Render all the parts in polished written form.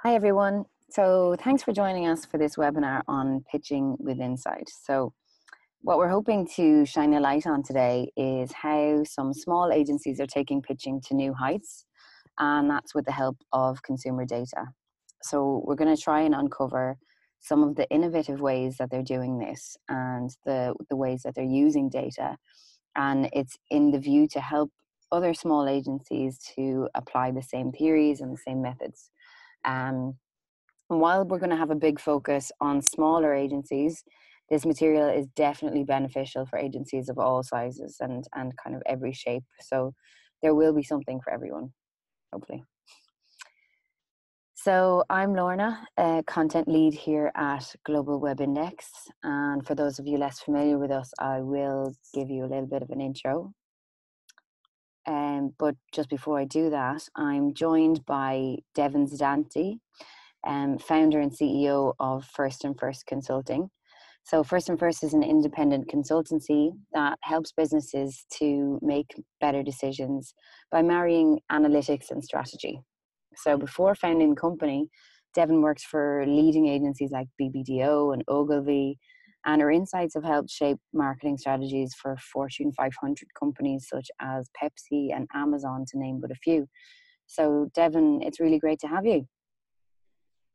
Hi, everyone. So thanks for joining us for this webinar on pitching with insight. So what we're hoping to shine a light on today is how some small agencies are taking pitching to new heights, and that's with the help of consumer data. So we're going to try and uncover some of the innovative ways that they're doing this and the ways that they're using data. And it's in the view to help other small agencies to apply the same theories and the same methods. Um, and while we're going to have a big focus on smaller agencies, this material is definitely beneficial for agencies of all sizes and kind of every shape. So there will be something for everyone, hopefully. So I'm Lorna, a content lead here at Global Web Index. And for those of you less familiar with us, I will give you a little bit of an intro. But just before I do that, I'm joined by Devon Zdatny, founder and CEO of First and First Consulting. So First and First is an independent consultancy that helps businesses to make better decisions by marrying analytics and strategy. So before founding the company, Devon worked for leading agencies like BBDO and Ogilvy, and her insights have helped shape marketing strategies for Fortune 500 companies such as Pepsi and Amazon, to name but a few. So Devon, it's really great to have you.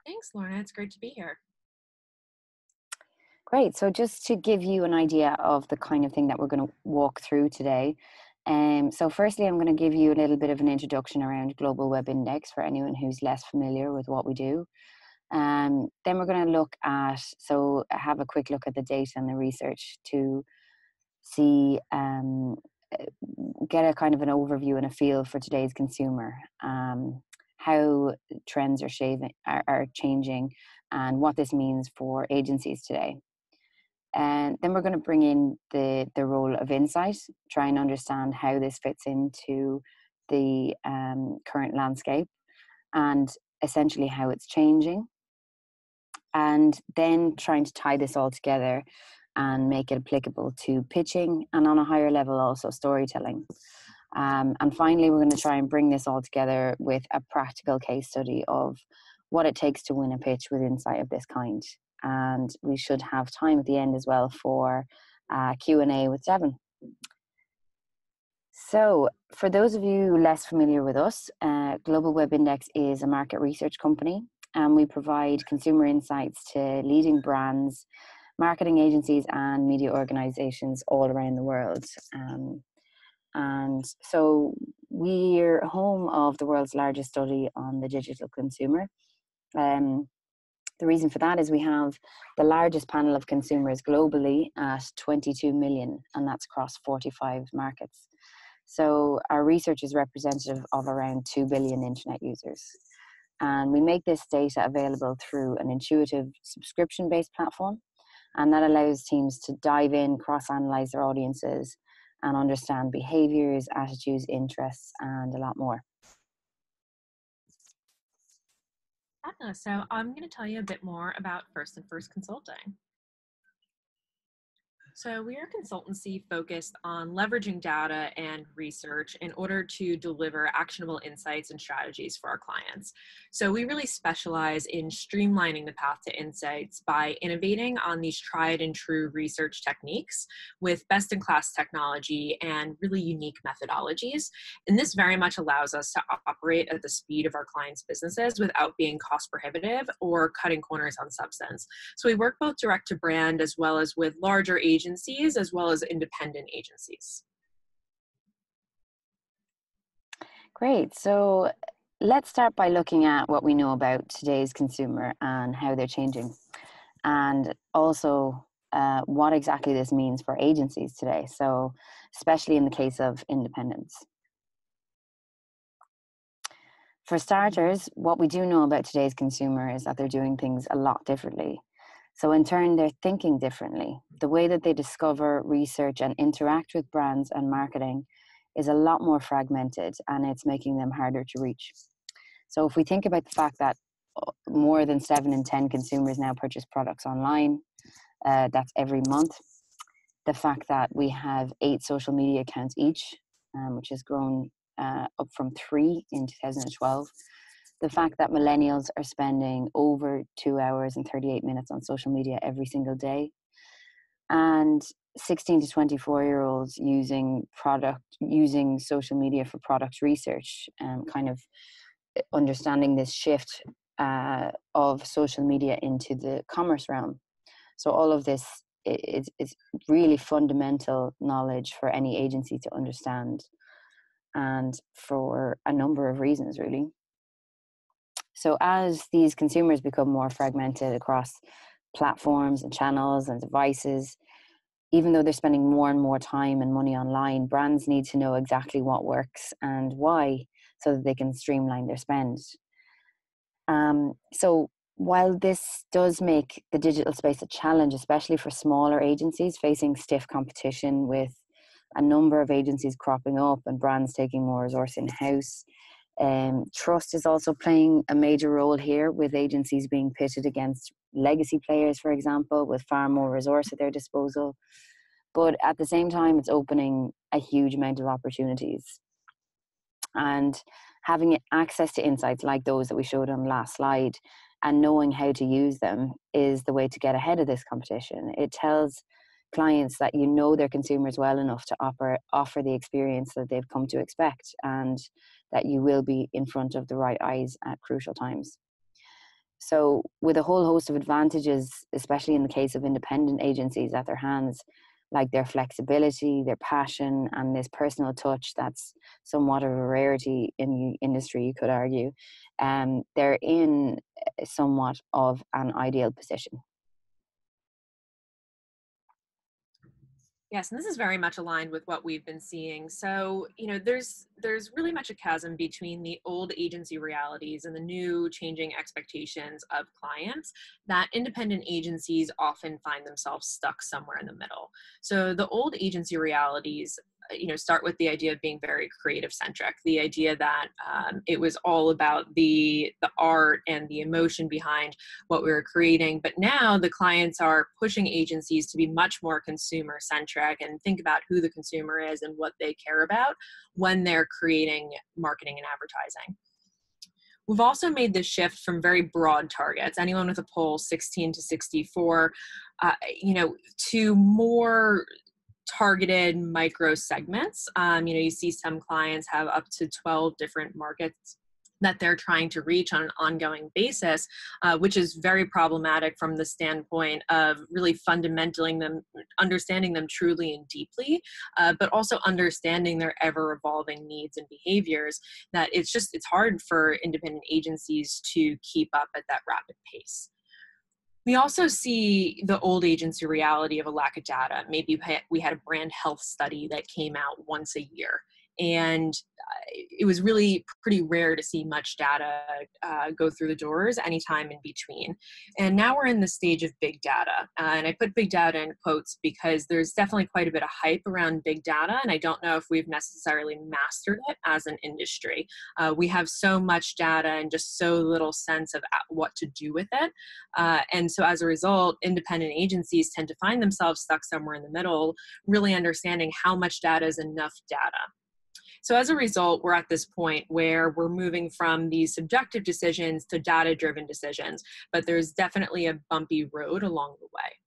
Thanks, Lorna. It's great to be here. Great. So just to give you an idea of the kind of thing that we're going to walk through today. So firstly, I'm going to give you a little bit of an introduction around Global Web Index for anyone who's less familiar with what we do. Then we're going to look at, so have a quick look at the data and the research to see, get a kind of an overview and a feel for today's consumer, how trends are changing and what this means for agencies today. And then we're going to bring in the role of insight, try and understand how this fits into the current landscape and essentially how it's changing. And then trying to tie this all together and make it applicable to pitching and on a higher level also storytelling. And finally, we're going to try and bring this all together with a practical case study of what it takes to win a pitch with insight of this kind. And we should have time at the end as well for Q&A with Devon. So for those of you less familiar with us, Global Web Index is a market research company, and we provide consumer insights to leading brands, marketing agencies, and media organizations all around the world. And so we're home of the world's largest study on the digital consumer. The reason for that is we have the largest panel of consumers globally at 22 million, and that's across 45 markets. So our research is representative of around 2 billion internet users. And we make this data available through an intuitive subscription-based platform, and that allows teams to dive in, cross-analyze their audiences, and understand behaviors, attitudes, interests, and a lot more. So I'm going to tell you a bit more about First and First Consulting. So we are a consultancy focused on leveraging data and research in order to deliver actionable insights and strategies for our clients. So we really specialize in streamlining the path to insights by innovating on these tried and true research techniques with best-in-class technology and really unique methodologies. And this very much allows us to operate at the speed of our clients' businesses without being cost prohibitive or cutting corners on substance. So we work both direct to brand as well as with larger agencies as well as independent agencies. Great. So let's start by looking at what we know about today's consumer and how they're changing, and also what exactly this means for agencies today. So especially in the case of independents. For starters, what we do know about today's consumer is that they're doing things a lot differently. So in turn, they're thinking differently. The way that they discover, research, and interact with brands and marketing is a lot more fragmented, and it's making them harder to reach. So if we think about the fact that more than 7 in 10 consumers now purchase products online, that's every month. The fact that we have 8 social media accounts each, which has grown up from 3 in 2012. the fact that millennials are spending over 2 hours and 38 minutes on social media every single day, and 16 to 24-year-olds using social media for product research, and kind of understanding this shift of social media into the commerce realm. So all of this is really fundamental knowledge for any agency to understand, and for a number of reasons, really. So as these consumers become more fragmented across platforms and channels and devices, even though they're spending more and more time and money online, brands need to know exactly what works and why, so that they can streamline their spend. So while this does make the digital space a challenge, especially for smaller agencies facing stiff competition with a number of agencies cropping up and brands taking more resource in-house, trust is also playing a major role here, with agencies being pitted against legacy players, for example, with far more resource at their disposal. But at the same time, it's opening a huge amount of opportunities. And having access to insights like those that we showed on the last slide, and knowing how to use them, is the way to get ahead of this competition. It tells clients that you know their consumers well enough to offer the experience that they've come to expect, and that you will be in front of the right eyes at crucial times. So with a whole host of advantages, especially in the case of independent agencies at their hands, like their flexibility, their passion, and this personal touch that's somewhat of a rarity in the industry, you could argue, they're in somewhat of an ideal position. Yes, and this is very much aligned with what we've been seeing. So, there's really much a chasm between the old agency realities and the new changing expectations of clients, that independent agencies often find themselves stuck somewhere in the middle. So the old agency realities, start with the idea of being very creative centric, the idea that it was all about the art and the emotion behind what we were creating. But now the clients are pushing agencies to be much more consumer centric and think about who the consumer is and what they care about when they're creating marketing and advertising. We've also made this shift from very broad targets, anyone with a poll 16 to 64, to more targeted micro segments. You see some clients have up to 12 different markets that they're trying to reach on an ongoing basis, which is very problematic from the standpoint of really fundamentally understanding them truly and deeply, but also understanding their ever-evolving needs and behaviors, that it's hard for independent agencies to keep up at that rapid pace. We also see the old agency reality of a lack of data. Maybe we had a brand health study that came out once a year, and it was really pretty rare to see much data go through the doors anytime in between. And now we're in the stage of big data. And I put big data in quotes because there's definitely quite a bit of hype around big data, and I don't know if we've necessarily mastered it as an industry. We have so much data and just so little sense of what to do with it. And so as a result, independent agencies tend to find themselves stuck somewhere in the middle, really understanding how much data is enough data. So as a result, we're at this point where we're moving from these subjective decisions to data-driven decisions, but there's definitely a bumpy road along the way.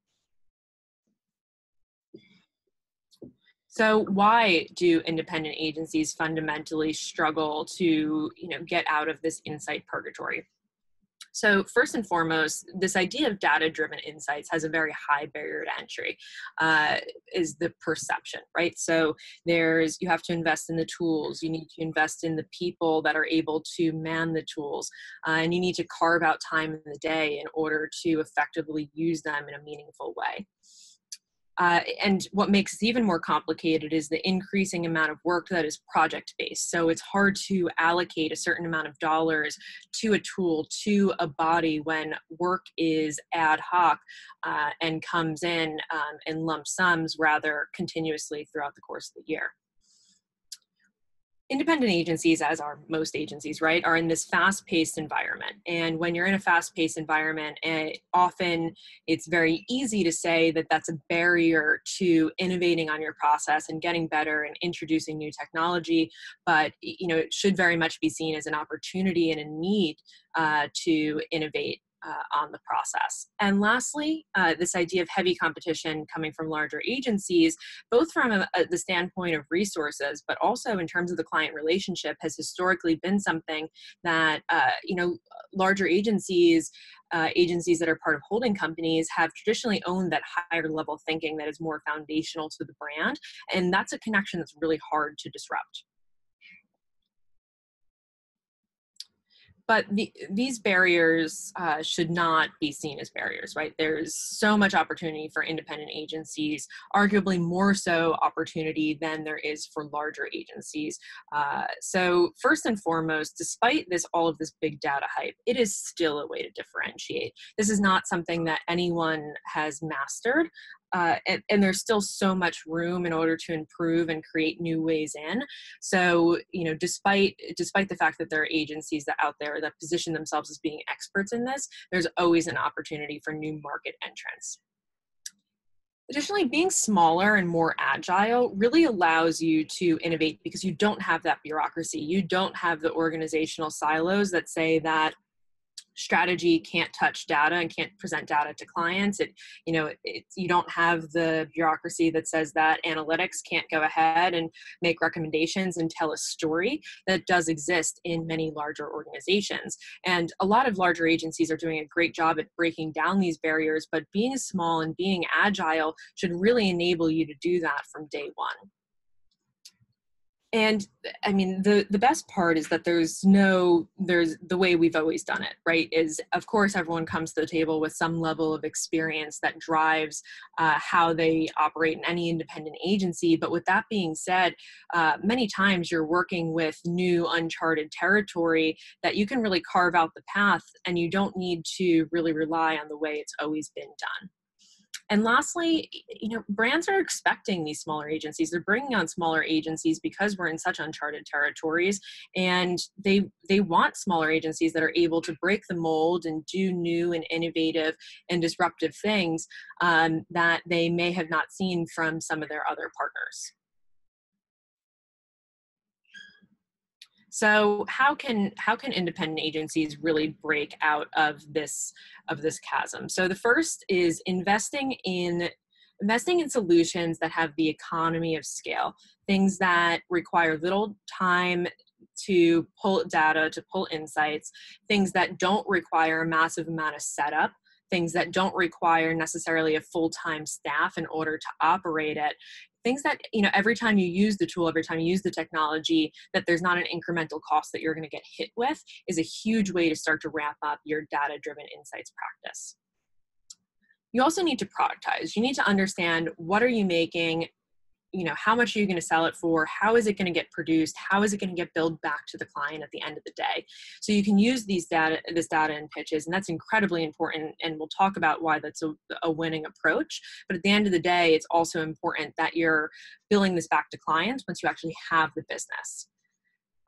So why do independent agencies fundamentally struggle to, get out of this insight purgatory? So first and foremost, this idea of data-driven insights has a very high barrier to entry, is the perception, right? So you have to invest in the tools, you need to invest in the people that are able to man the tools, and you need to carve out time in the day in order to effectively use them in a meaningful way. And what makes it even more complicated is the increasing amount of work that is project-based. So it's hard to allocate a certain amount of dollars to a tool, to a body, when work is ad hoc and comes in lump sums rather continuously throughout the course of the year. Independent agencies, as are most agencies, right, are in this fast-paced environment. And when you're in a fast-paced environment, often it's very easy to say that that's a barrier to innovating on your process and getting better and introducing new technology. But it should very much be seen as an opportunity and a need to innovate on the process. And lastly, this idea of heavy competition coming from larger agencies, both from the standpoint of resources, but also in terms of the client relationship, has historically been something that, larger agencies, agencies that are part of holding companies, have traditionally owned that higher level thinking that is more foundational to the brand. And that's a connection that's really hard to disrupt. But these barriers should not be seen as barriers, right? There's so much opportunity for independent agencies, arguably more so opportunity than there is for larger agencies. So first and foremost, despite all of this big data hype, it is still a way to differentiate. This is not something that anyone has mastered. And there's still so much room in order to improve and create new ways in. So, despite the fact that there are agencies out there that position themselves as being experts in this, there's always an opportunity for new market entrants. Additionally, being smaller and more agile really allows you to innovate because you don't have that bureaucracy. You don't have the organizational silos that say that strategy can't touch data and can't present data to clients. You don't have the bureaucracy that says that analytics can't go ahead and make recommendations and tell a story that does exist in many larger organizations. And a lot of larger agencies are doing a great job at breaking down these barriers, but being small and being agile should really enable you to do that from day one. And I mean, the best part is that there's the way we've always done it, right? Is, of course, everyone comes to the table with some level of experience that drives how they operate in any independent agency. But with that being said, many times you're working with new uncharted territory that you can really carve out the path, and you don't need to really rely on the way it's always been done. And lastly, brands are expecting these smaller agencies. They're bringing on smaller agencies because we're in such uncharted territories, and they want smaller agencies that are able to break the mold and do new and innovative and disruptive things that they may have not seen from some of their other partners. So how can independent agencies really break out of this chasm? So the first is investing in solutions that have the economy of scale, things that require little time to pull data, to pull insights, things that don't require a massive amount of setup, things that don't require necessarily a full-time staff in order to operate it. Things that, every time you use the tool, every time you use the technology, that there's not an incremental cost that you're going to get hit with, is a huge way to start to ramp up your data-driven insights practice. You also need to productize. You need to understand, what are you making? How much are you going to sell it for? How is it going to get produced? How is it going to get billed back to the client at the end of the day? So you can use this data in pitches, and that's incredibly important. And we'll talk about why that's a winning approach. But at the end of the day, it's also important that you're billing this back to clients once you actually have the business.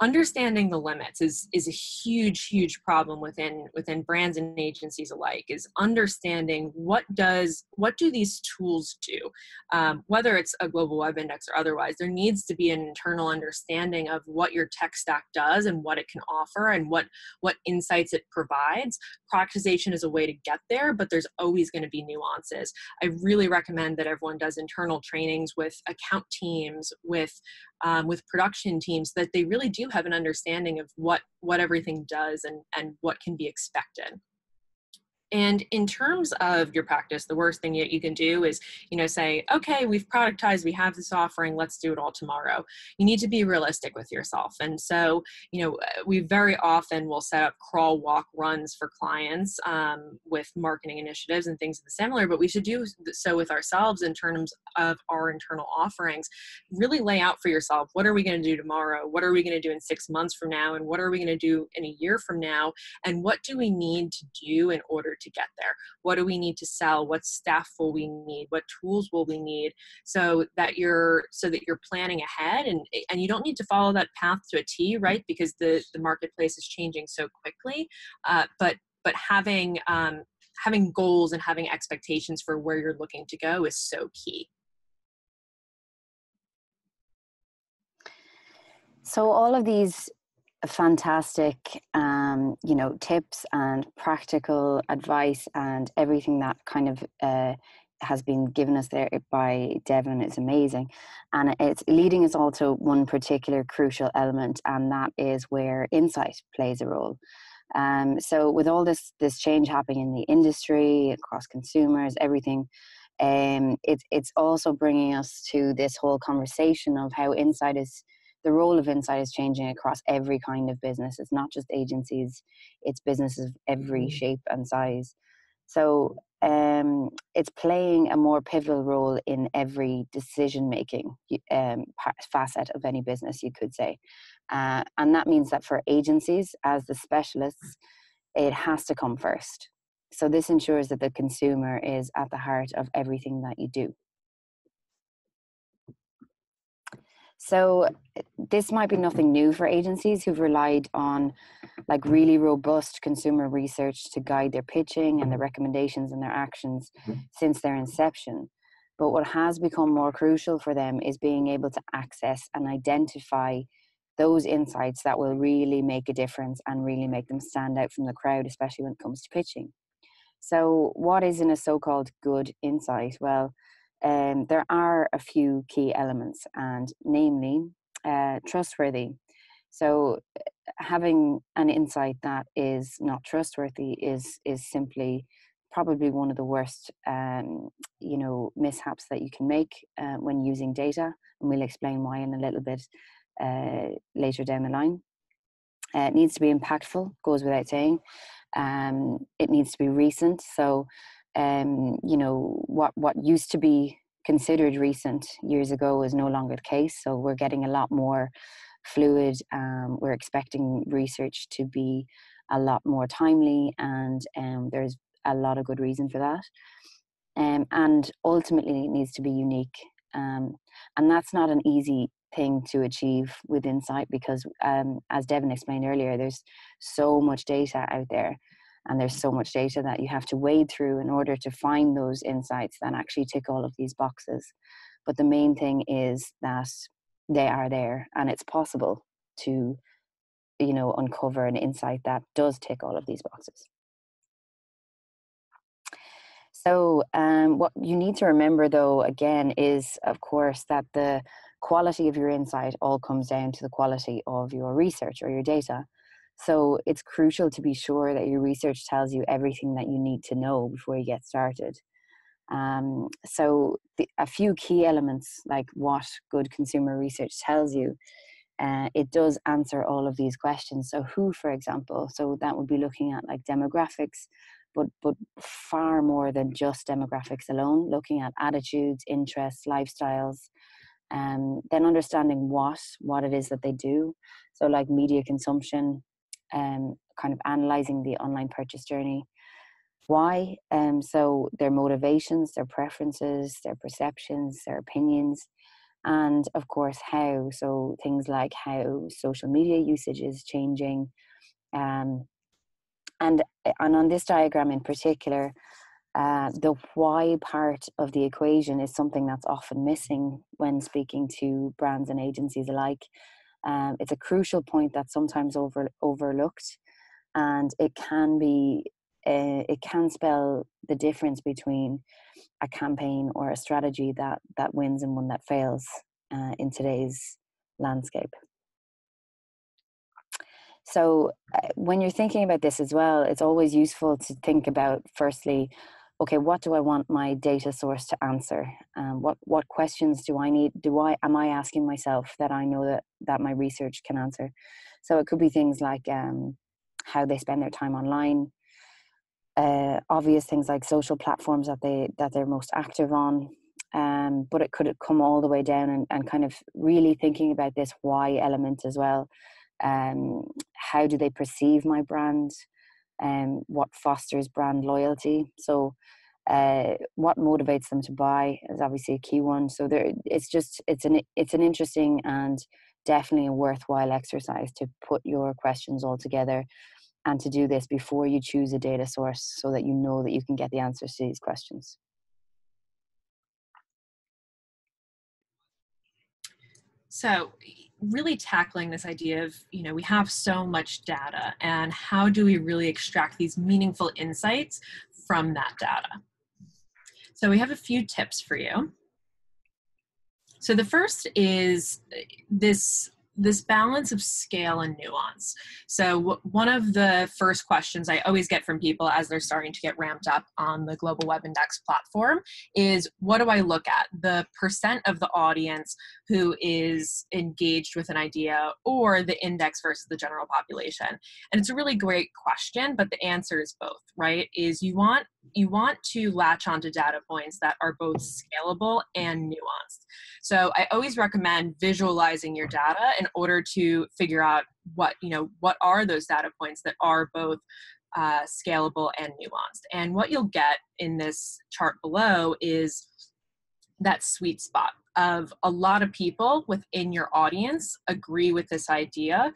Understanding the limits is a huge problem within brands and agencies alike, is understanding what do these tools do, whether it's a global web index or otherwise. There needs to be an internal understanding of what your tech stack does and what it can offer and what insights it provides. Productization is a way to get there, but there's always going to be nuances. I really recommend that everyone does internal trainings with account teams, with production teams, that they really do have an understanding of what everything does and what can be expected. And in terms of your practice, the worst thing you can do is, say, okay, we've productized, we have this offering, let's do it all tomorrow. You need to be realistic with yourself. And so, we very often will set up crawl, walk, runs for clients with marketing initiatives and things similar, but we should do so with ourselves in terms of our internal offerings. Really lay out for yourself, what are we going to do tomorrow? What are we going to do in 6 months from now? And what are we going to do in a year from now? And what do we need to do in order to get there. What do we need to sell? What staff will we need? What tools will we need? So that you're planning ahead, and you don't need to follow that path to a T, right? Because the marketplace is changing so quickly. But having goals and having expectations for where you're looking to go is so key. So all of these fantastic, tips and practical advice and everything that kind of has been given us there by Devon is amazing. And it's leading us all to one particular crucial element, and that is where insight plays a role. So with all this change happening in the industry, across consumers, everything, it's also bringing us to this whole conversation of how the role of insight is changing across every kind of business. It's not just agencies, it's businesses of every shape and size. So it's playing a more pivotal role in every decision-making facet of any business, you could say. And that means that for agencies, as the specialists, it has to come first. So this ensures that the consumer is at the heart of everything that you do. So this might be nothing new for agencies who've relied on like really robust consumer research to guide their pitching and their recommendations and their actions since their inception. But what has become more crucial for them is being able to access and identify those insights that will really make a difference and really make them stand out from the crowd, especially when it comes to pitching. So what is in a so-called good insight? Well, there are a few key elements, and namely trustworthy. So having an insight that is not trustworthy is simply probably one of the worst mishaps that you can make when using data, and we'll explain why in a little bit later down the line. It needs to be impactful, goes without saying. It needs to be recent. So what used to be considered recent years ago is no longer the case. So we're getting a lot more fluid. We're expecting research to be a lot more timely, and there's a lot of good reason for that. And ultimately, it needs to be unique. And that's not an easy thing to achieve with insight because, as Devon explained earlier, there's so much data out there. And there's so much data that you have to wade through in order to find those insights that actually tick all of these boxes. But the main thing is that they are there, and it's possible to, uncover an insight that does tick all of these boxes. So what you need to remember, though, again, is, of course, that the quality of your insight all comes down to the quality of your research or your data. So it's crucial to be sure that your research tells you everything that you need to know before you get started. A few key elements, like what good consumer research tells you, it does answer all of these questions. So who, for example, so that would be looking at like demographics, but far more than just demographics alone, looking at attitudes, interests, lifestyles, then understanding what it is that they do. So like media consumption, kind of analyzing the online purchase journey. Why? So their motivations, their preferences, their perceptions, their opinions, and of course how. So things like how social media usage is changing, and on this diagram in particular, the why part of the equation is something that's often missing when speaking to brands and agencies alike. It's a crucial point that's sometimes overlooked, and it can spell the difference between a campaign or a strategy that wins and one that fails in today's landscape. So when you're thinking about this as well, it's always useful to think about, firstly, okay, what do I want my data source to answer? What questions am I asking myself that I know that my research can answer? So it could be things like how they spend their time online, obvious things like social platforms that they're most active on, but it could come all the way down and kind of really thinking about this why element as well. How do they perceive my brand? what fosters brand loyalty. So what motivates them to buy is obviously a key one. So it's an interesting and definitely a worthwhile exercise to put your questions all together, and to do this before you choose a data source, so that you know that you can get the answers to these questions. So really tackling this idea of, we have so much data, and how do we really extract these meaningful insights from that data? So we have a few tips for you. So the first is this balance of scale and nuance. So one of the first questions I always get from people as they're starting to get ramped up on the Global Web Index platform is, what do I look at? The percent of the audience who is engaged with an idea, or the index versus the general population? And it's a really great question, but the answer is both, right? Is you want to latch onto data points that are both scalable and nuanced. So I always recommend visualizing your data in order to figure out what are those data points that are both scalable and nuanced. And what you'll get in this chart below is that sweet spot of a lot of people within your audience agree with this idea,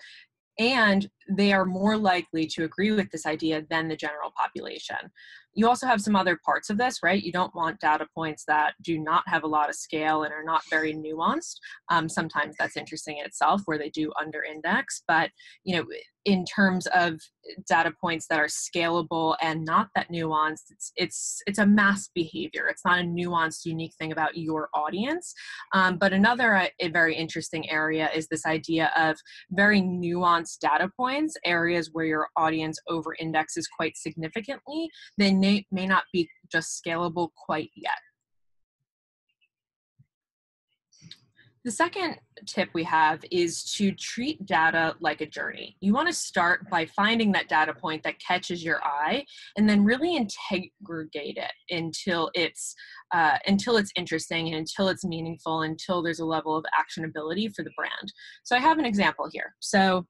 and they are more likely to agree with this idea than the general population. You also have some other parts of this, right? You don't want data points that do not have a lot of scale and are not very nuanced. Sometimes that's interesting in itself, where they do under index, but in terms of data points that are scalable and not that nuanced, it's a mass behavior. It's not a nuanced, unique thing about your audience. But another a very interesting area is this idea of very nuanced data points, areas where your audience over indexes quite significantly. They may not be just scalable quite yet. The second tip we have is to treat data like a journey. You want to start by finding that data point that catches your eye, and then really interrogate it until it's interesting, and until it's meaningful, until there's a level of actionability for the brand. So I have an example here. So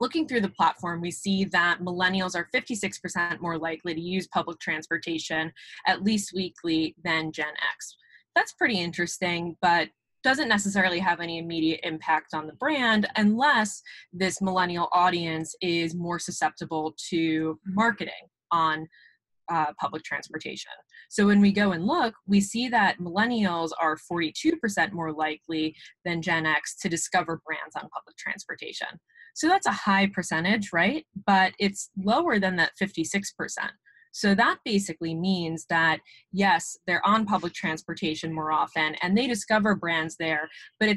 looking through the platform, we see that millennials are 56% more likely to use public transportation at least weekly than Gen X. That's pretty interesting, but doesn't necessarily have any immediate impact on the brand unless this millennial audience is more susceptible to marketing on public transportation. So when we go and look, we see that millennials are 42% more likely than Gen X to discover brands on public transportation. So that's a high percentage, right? But it's lower than that 56%. So that basically means that, yes, they're on public transportation more often and they discover brands there, but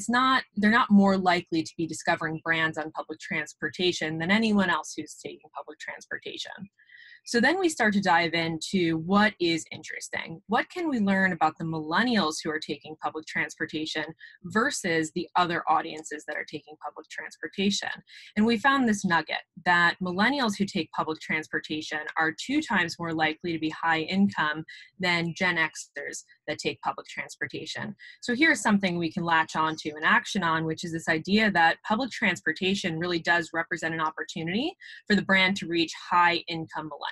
they're not more likely to be discovering brands on public transportation than anyone else who's taking public transportation. So then we start to dive into what is interesting. What can we learn about the millennials who are taking public transportation versus the other audiences that are taking public transportation? And we found this nugget that millennials who take public transportation are 2 times more likely to be high income than Gen Xers that take public transportation. So here's something we can latch onto and action on, which is this idea that public transportation really does represent an opportunity for the brand to reach high income millennials.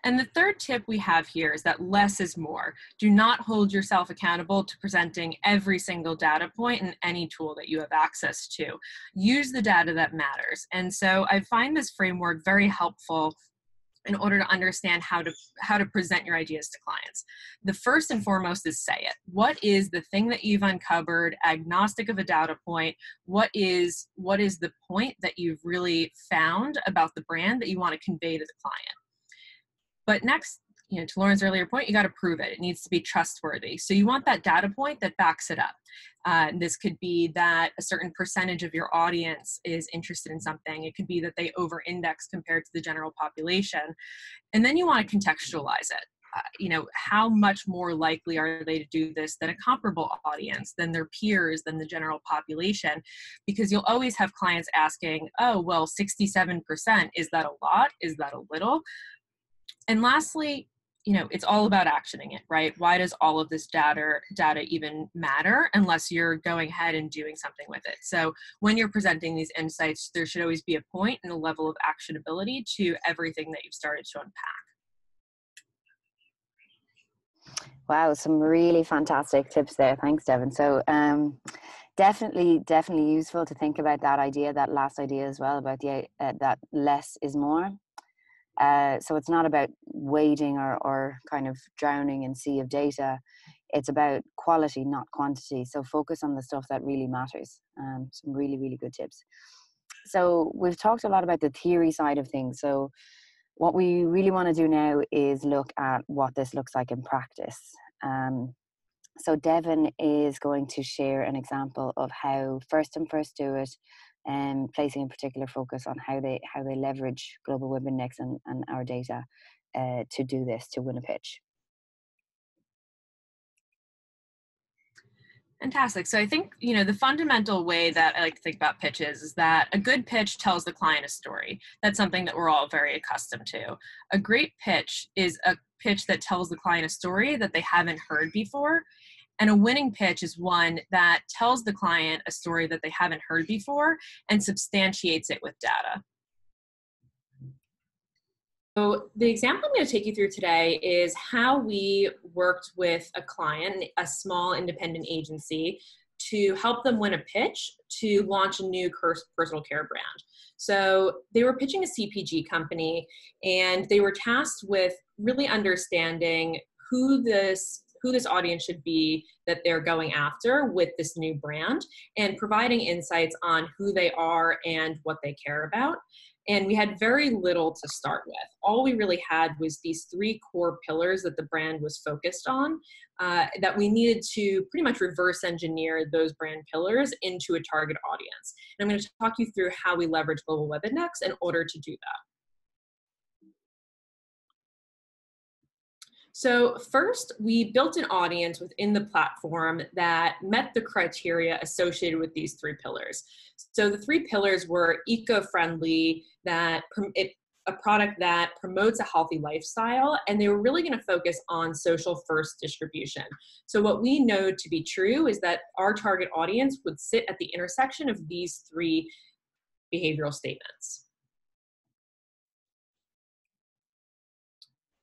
And the third tip we have here is that less is more. Do not hold yourself accountable to presenting every single data point in any tool that you have access to. Use the data that matters. And so I find this framework very helpful in order to understand how to present your ideas to clients. The first and foremost is say it. What is the thing that you've uncovered, agnostic of a data point? What is the point that you've really found about the brand that you want to convey to the client? But next, to Lauren's earlier point, you got to prove it. It needs to be trustworthy. So you want that data point that backs it up. This could be that a certain percentage of your audience is interested in something. It could be that they over-index compared to the general population. And then you want to contextualize it. How much more likely are they to do this than a comparable audience, than their peers, than the general population? Because you'll always have clients asking, oh, well, 67%, is that a lot? Is that a little? And lastly, it's all about actioning it, right? Why does all of this data even matter unless you're going ahead and doing something with it? So when you're presenting these insights, there should always be a point and a level of actionability to everything that you've started to unpack. Wow, some really fantastic tips there. Thanks, Devon. So definitely useful to think about that idea, that last idea as well, about that less is more. So it's not about wading or kind of drowning in sea of data. It's about quality, not quantity. So focus on the stuff that really matters. Some really, really good tips. So we've talked a lot about the theory side of things. So what we really want to do now is look at what this looks like in practice. So Devon is going to share an example of how First Do It, placing a particular focus on how they leverage Global Web Index and our data to do this, to win a pitch. Fantastic. So I think, the fundamental way that I like to think about pitches is that a good pitch tells the client a story. That's something that we're all very accustomed to. A great pitch is a pitch that tells the client a story that they haven't heard before. And a winning pitch is one that tells the client a story that they haven't heard before and substantiates it with data. So the example I'm going to take you through today is how we worked with a client, a small independent agency, to help them win a pitch to launch a new personal care brand. So they were pitching a CPG company, and they were tasked with really understanding who this audience should be that they're going after with this new brand, and providing insights on who they are and what they care about. And we had very little to start with. All we really had was these 3 core pillars that the brand was focused on, that we needed to pretty much reverse engineer those brand pillars into a target audience. And I'm going to talk you through how we leverage Global Web Index in order to do that. So first, we built an audience within the platform that met the criteria associated with these 3 pillars. So the 3 pillars were eco-friendly, a product that promotes a healthy lifestyle, and they were really going to focus on social first distribution. So what we know to be true is that our target audience would sit at the intersection of these 3 behavioral statements.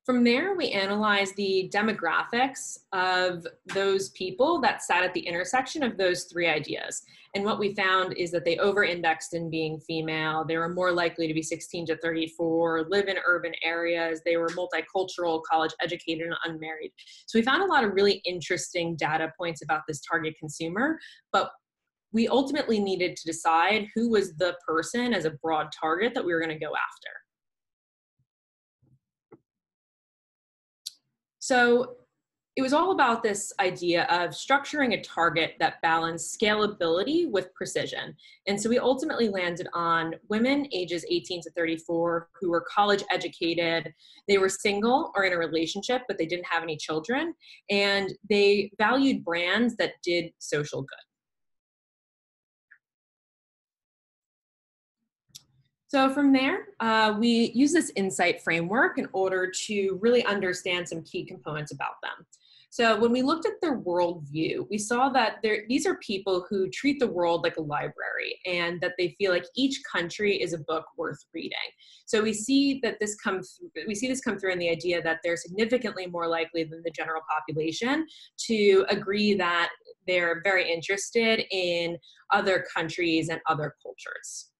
From there, we analyzed the demographics of those people that sat at the intersection of those 3 ideas. And what we found is that they over-indexed in being female. They were more likely to be 16 to 34, live in urban areas. They were multicultural, college educated, and unmarried. So we found a lot of really interesting data points about this target consumer, but we ultimately needed to decide who was the person as a broad target that we were going to go after. So it was all about this idea of structuring a target that balanced scalability with precision. And so we ultimately landed on women ages 18 to 34 who were college educated. They were single or in a relationship, but they didn't have any children. And they valued brands that did social good. So from there, we use this insight framework in order to really understand some key components about them. So when we looked at their worldview, we saw that these are people who treat the world like a library, and that they feel like each country is a book worth reading. So we see this come through in the idea that they're significantly more likely than the general population to agree that they're very interested in other countries and other cultures.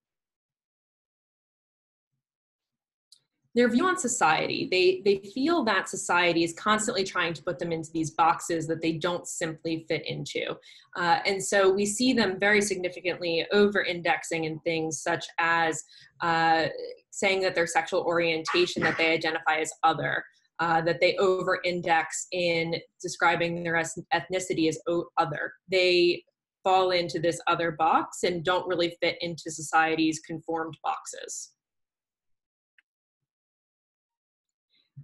Their view on society, they feel that society is constantly trying to put them into these boxes that they don't simply fit into. And so we see them very significantly over-indexing in things such as saying that their sexual orientation, that they identify as other, that they over-index in describing their ethnicity as other. They fall into this other box and don't really fit into society's conformed boxes.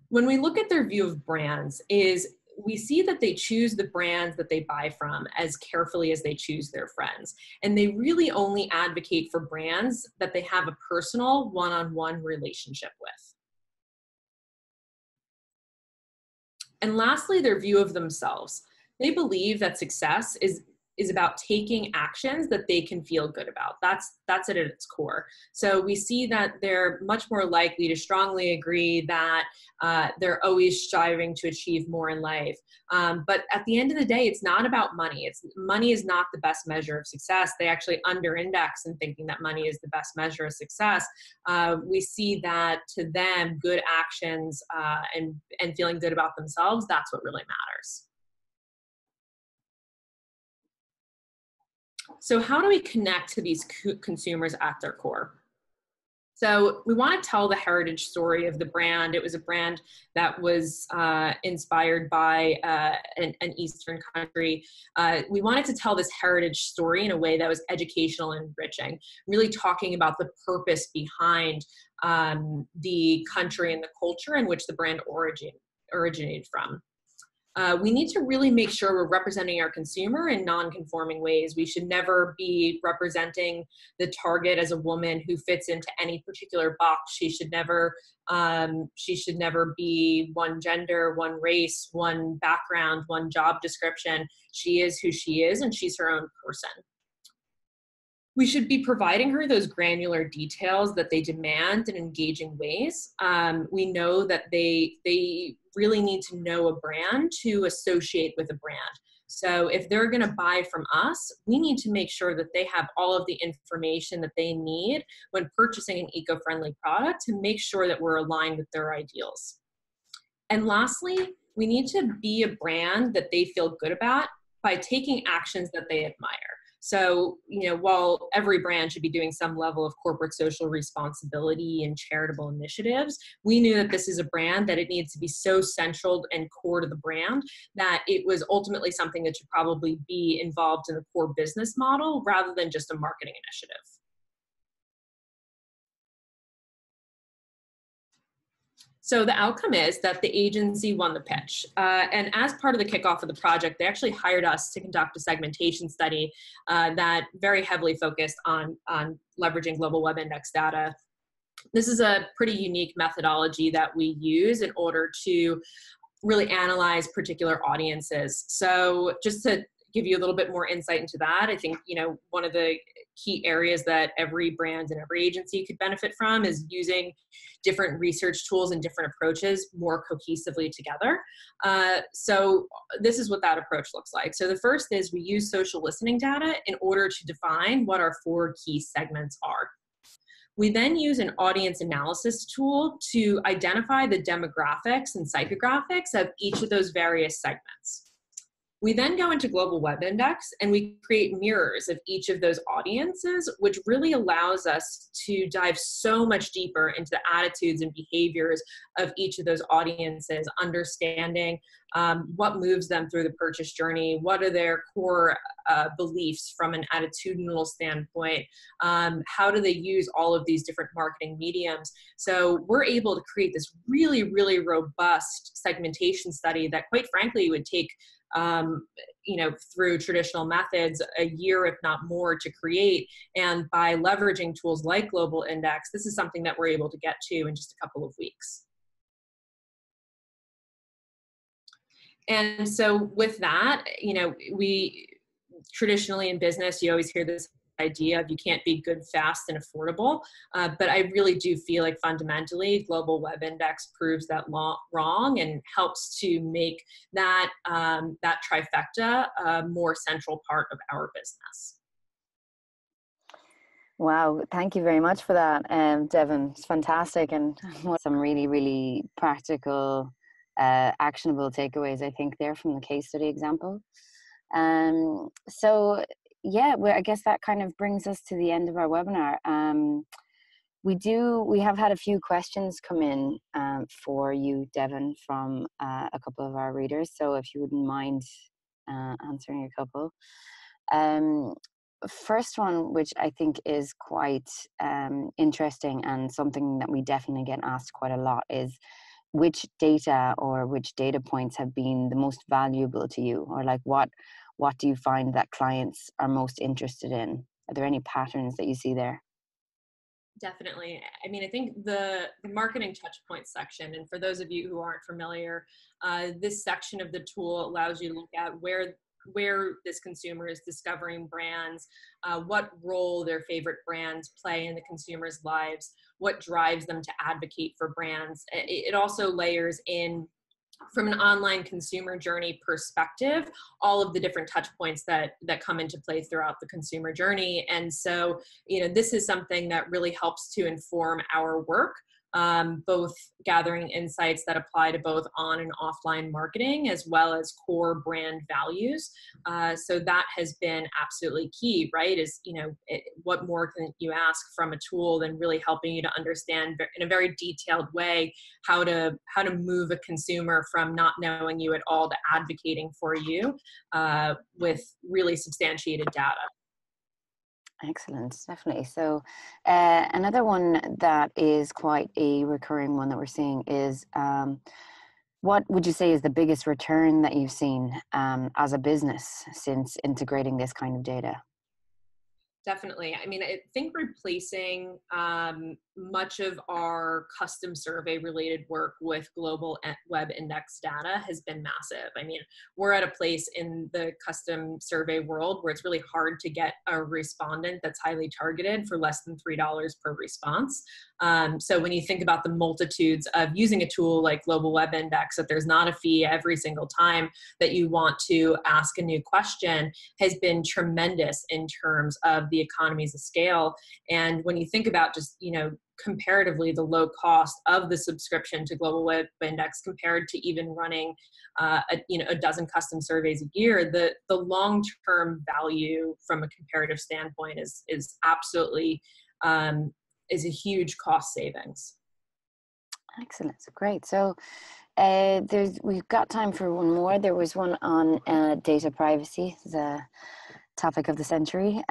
When we look at their view of brands, we see that they choose the brands that they buy from as carefully as they choose their friends. And they really only advocate for brands that they have a personal one-on-one relationship with. And lastly, their view of themselves. They believe that success is about taking actions that they can feel good about. That's it at its core. So we see that they're much more likely to strongly agree that they're always striving to achieve more in life. But at the end of the day, it's not about money. Money is not the best measure of success. They actually under-index in thinking that money is the best measure of success. We see that to them, good actions and feeling good about themselves, that's what really matters. So how do we connect to these consumers at their core? So we want to tell the heritage story of the brand. It was a brand that was inspired by an Eastern country. We wanted to tell this heritage story in a way that was educational and enriching, really talking about the purpose behind the country and the culture in which the brand originated from. We need to really make sure we're representing our consumer in non-conforming ways. We should never be representing the target as a woman who fits into any particular box. She should never be one gender, one race, one background, one job description. She is who she is, and she's her own person. We should be providing her those granular details that they demand in engaging ways. We know that they really need to know a brand to associate with a brand. So if they're going to buy from us, we need to make sure that they have all of the information that they need when purchasing an eco-friendly product to make sure that we're aligned with their ideals. And lastly, we need to be a brand that they feel good about by taking actions that they admire. So, while every brand should be doing some level of corporate social responsibility and charitable initiatives, we knew that this is a brand that it needs to be so central and core to the brand that it was ultimately something that should probably be involved in the core business model rather than just a marketing initiative. So the outcome is that the agency won the pitch. And as part of the kickoff of the project, they actually hired us to conduct a segmentation study that very heavily focused on leveraging global web index data. This is a pretty unique methodology that we use in order to really analyze particular audiences. So just to give you a little bit more insight into that, I think, one of the key areas that every brand and every agency could benefit from is using different research tools and different approaches more cohesively together. So this is what that approach looks like. So the first is we use social listening data in order to define what our 4 key segments are. We then use an audience analysis tool to identify the demographics and psychographics of each of those various segments. We then go into Global Web Index and we create mirrors of each of those audiences, which really allows us to dive so much deeper into the attitudes and behaviors of each of those audiences, understanding what moves them through the purchase journey, what are their core beliefs from an attitudinal standpoint, how do they use all of these different marketing mediums. So we're able to create this really, really robust segmentation study that quite frankly would take through traditional methods, a year, if not more, to create. And by leveraging tools like Global Index, this is something that we're able to get to in just a couple of weeks. And so with that, we traditionally in business, you always hear this idea of you can't be good, fast, and affordable. But I really do feel like fundamentally Global Web Index proves that wrong and helps to make that, that trifecta a more central part of our business. Wow, thank you very much for that, Devon. It's fantastic, and some really, really practical, actionable takeaways, I think, there from the case study example. So yeah, I guess that kind of brings us to the end of our webinar. We have had a few questions come in for you, Devon, from a couple of our readers. So if you wouldn't mind answering a couple. First one, which I think is quite interesting and something that we definitely get asked quite a lot, is which data or which data points have been the most valuable to you, or like what do you find that clients are most interested in? Are there any patterns that you see there? Definitely. I mean, I think the marketing touch point section, and for those of you who aren't familiar, this section of the tool allows you to look at where this consumer is discovering brands, what role their favorite brands play in the consumer's lives, what drives them to advocate for brands. It also layers in, from an online consumer journey perspective, all of the different touch points that come into play throughout the consumer journey. And so, this is something that really helps to inform our work, both gathering insights that apply to both on and offline marketing, as well as core brand values. So that has been absolutely key, right? What more can you ask from a tool than really helping you to understand in a very detailed way how to move a consumer from not knowing you at all to advocating for you, with really substantiated data. Excellent, definitely. So another one that is quite a recurring one that we're seeing is, what would you say is the biggest return that you've seen as a business since integrating this kind of data? Definitely. I mean, I think replacing much of our custom survey related work with global web index data has been massive. I mean, we're at a place in the custom survey world where it's really hard to get a respondent that's highly targeted for less than $3 per response. So when you think about the multitudes of using a tool like global web index, that there's not a fee every single time that you want to ask a new question, has been tremendous in terms of the economies of scale. And when you think about just, comparatively the low cost of the subscription to global web index compared to even running a dozen custom surveys a year, the long-term value from a comparative standpoint is absolutely is a huge cost savings. Excellent, great. So we've got time for one more. There was one on data privacy, the topic of the century.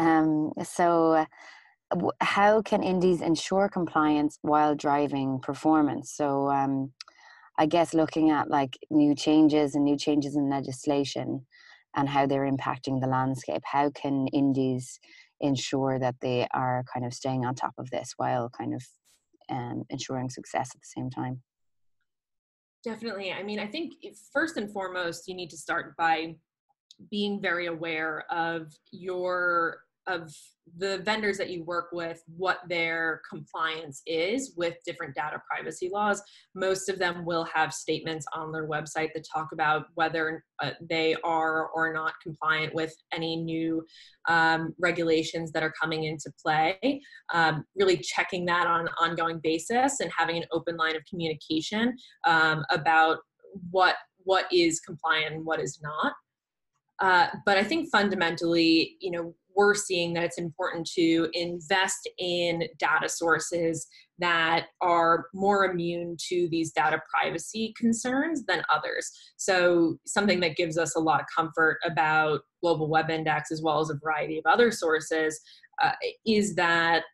How can indies ensure compliance while driving performance? So I guess looking at like new changes in legislation and how they're impacting the landscape, how can indies ensure that they are kind of staying on top of this while kind of ensuring success at the same time? Definitely. I mean, I think first and foremost, you need to start by being very aware of the vendors that you work with, what their compliance is with different data privacy laws. Most of them will have statements on their website that talk about whether they are or not compliant with any new regulations that are coming into play. Really checking that on an ongoing basis and having an open line of communication about what is compliant and what is not. But I think fundamentally, we're seeing that it's important to invest in data sources that are more immune to these data privacy concerns than others. So something that gives us a lot of comfort about Global Web Index, as well as a variety of other sources, is that,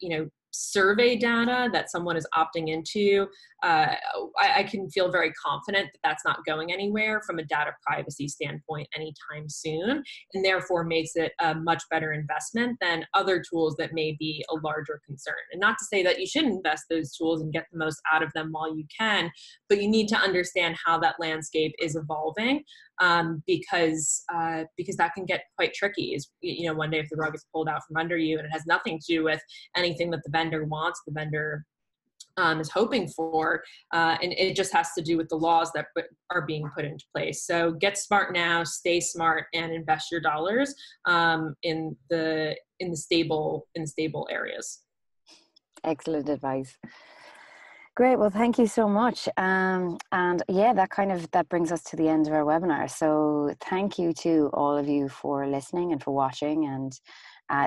survey data that someone is opting into, I can feel very confident that that's not going anywhere from a data privacy standpoint anytime soon, and therefore makes it a much better investment than other tools that may be a larger concern. And not to say that you shouldn't invest those tools and get the most out of them while you can, but you need to understand how that landscape is evolving, because that can get quite tricky. Is one day if the rug is pulled out from under you and it has nothing to do with anything that the vendor wants, the vendor is hoping for, and it just has to do with the laws that are being put into place. So get smart now, stay smart, and invest your dollars in the stable areas. Excellent advice. Great. Well, thank you so much. And yeah, that brings us to the end of our webinar. So thank you to all of you for listening and for watching. And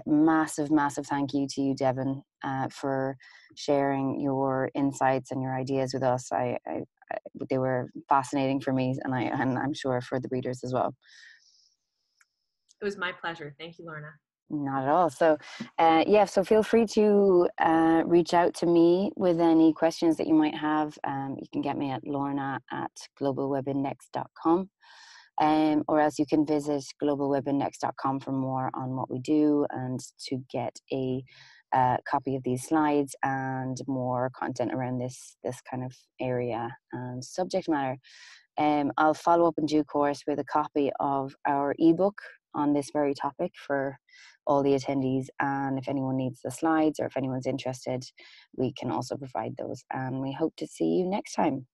massive thank you to you, Devon, for sharing your insights and your ideas with us. They were fascinating for me, and I'm sure for the readers as well. It was my pleasure. Thank you, Lorna. Not at all. So so feel free to reach out to me with any questions that you might have. You can get me at lorna@globalwebindex.com, or else you can visit globalwebindex.com for more on what we do and to get a a copy of these slides and more content around this kind of area and subject matter. I'll follow up in due course with a copy of our ebook on this very topic for all the attendees, and if anyone needs the slides or if anyone's interested, we can also provide those, and we hope to see you next time.